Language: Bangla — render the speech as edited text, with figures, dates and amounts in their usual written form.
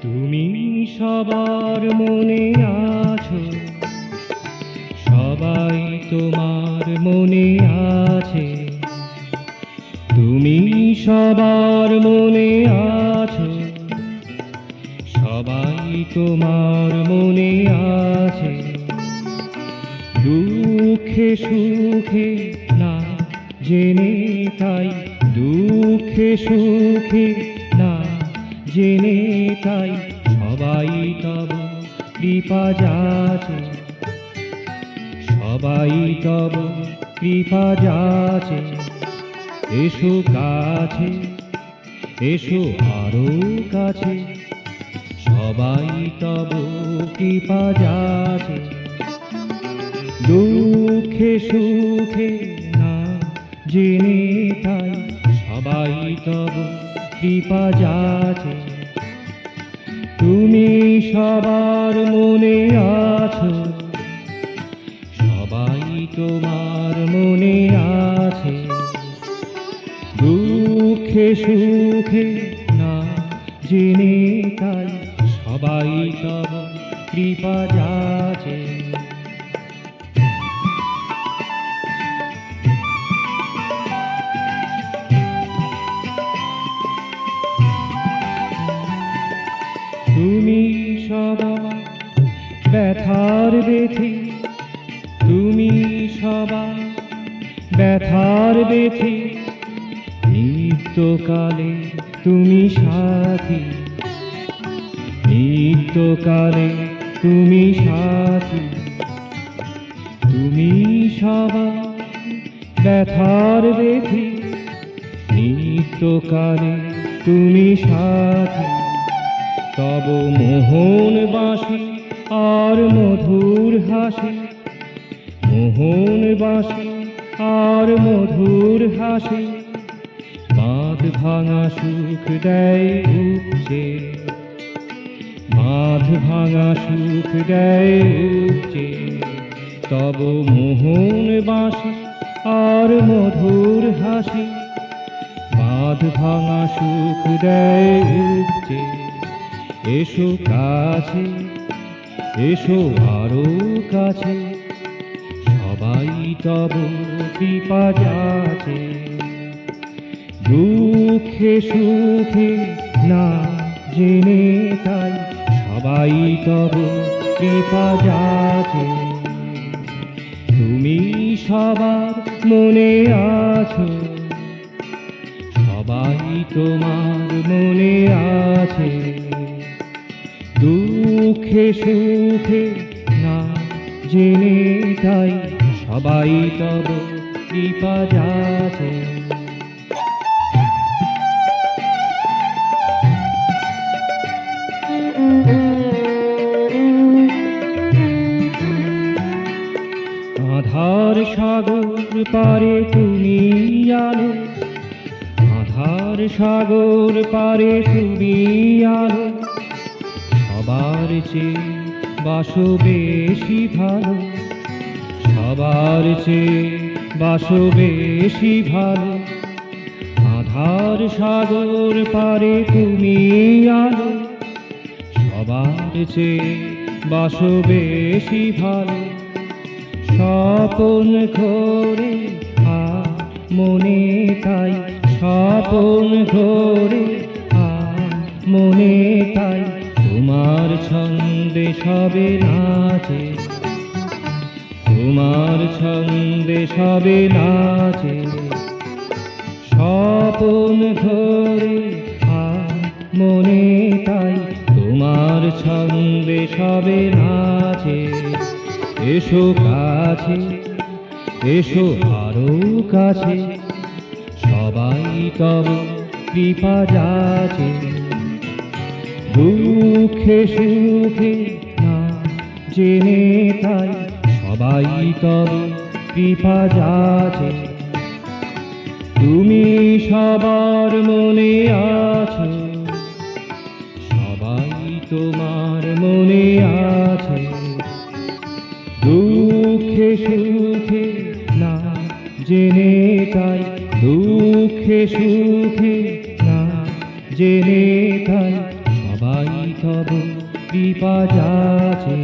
তুমি সবার মনে আছো, সবাই তোমার মনে আছে। তুমি সবার মনে আছো, সবাই তোমার মনে আছে। দুঃখে সুখে না জেনে তাই, দুঃখে সুখে না জেনে তাই, সবাই তব কৃপা যাচে, সবাই তব কৃপা যাচে। এসো কাছে, এসো আরো কাছে, সবাই তব কৃপা যাচে। দুঃখে সুখে না জেনে তাই, সবাই তব কৃপা যাচে। তুমি সবার মনে আছো, সবাই তোমার মনে আছে। দুঃখে সুখে না জেনে তাই, সবাই তব কৃপা যাচে। তুমি সবার ব্যথার বেথি, তুমি সবার ব্যথার বেথি। নিত্যকালে তুমি সাথী, নিত্যকালে তুমি সাথী। তুমি সবার ব্যথার বেথি, নিত্যকালে তুমি সাথী। তব মোহন বাঁশি আর মধুর হাসি, মোহন বাঁশি আর মধুর হাসি। বাঁধ ভাঙা সুখ দেয় উপচে, বাঁধ ভাঙা সুখ দেয় উপচে। তব মোহন বাঁশি আর মধুর হাসি, বাঁধ ভাঙা সুখ দেয় উপচে। এসো কাছে, এসো আরো কাছে, সবাই তব কৃপা যাচে। দুঃখে সুখে না জেনে তাই, সবাই তব কৃপা যাচে। তুমি সবার মনে আছো, সবাই তোমার মনে আছে। দুঃখে সুখে না জেনে তাই, সবাই তব কৃপা যাচে। আধার সাগর পারে তুমি আলো, আধার সাগর পারে তুমি আলো। সবার চেয়ে বাসো বেশি ভালো, সবার চেয়ে বাসো বেশি ভালো। আধার সাগর পারে তুমি আলো, সবার চেয়ে বাসো বেশি ভালো। স্বপন ঘোরে আর মনে তাই, স্বপন ঘোরে আর মনে তাই। তোমার ছন্দে সবে নাচে, তোমার ছন্দে সবে নাচে। স্বপন ঘোরে আর মনে তাই, তোমার ছন্দে সবে নাচে। এসো কাছে, এসো আরো কাছে, সবাই তব কৃপা যাচে। দুঃখে সুখে না জেনে তাই, সবাই তব কৃপা যাচে। তুমি সবার মনে আছো, সবাই তোমার মনে আছে। দুঃখে সুখে না জেনে তাই, দুঃখে সুখে না জেনে তাই, সবাই তব কৃপা যাচে।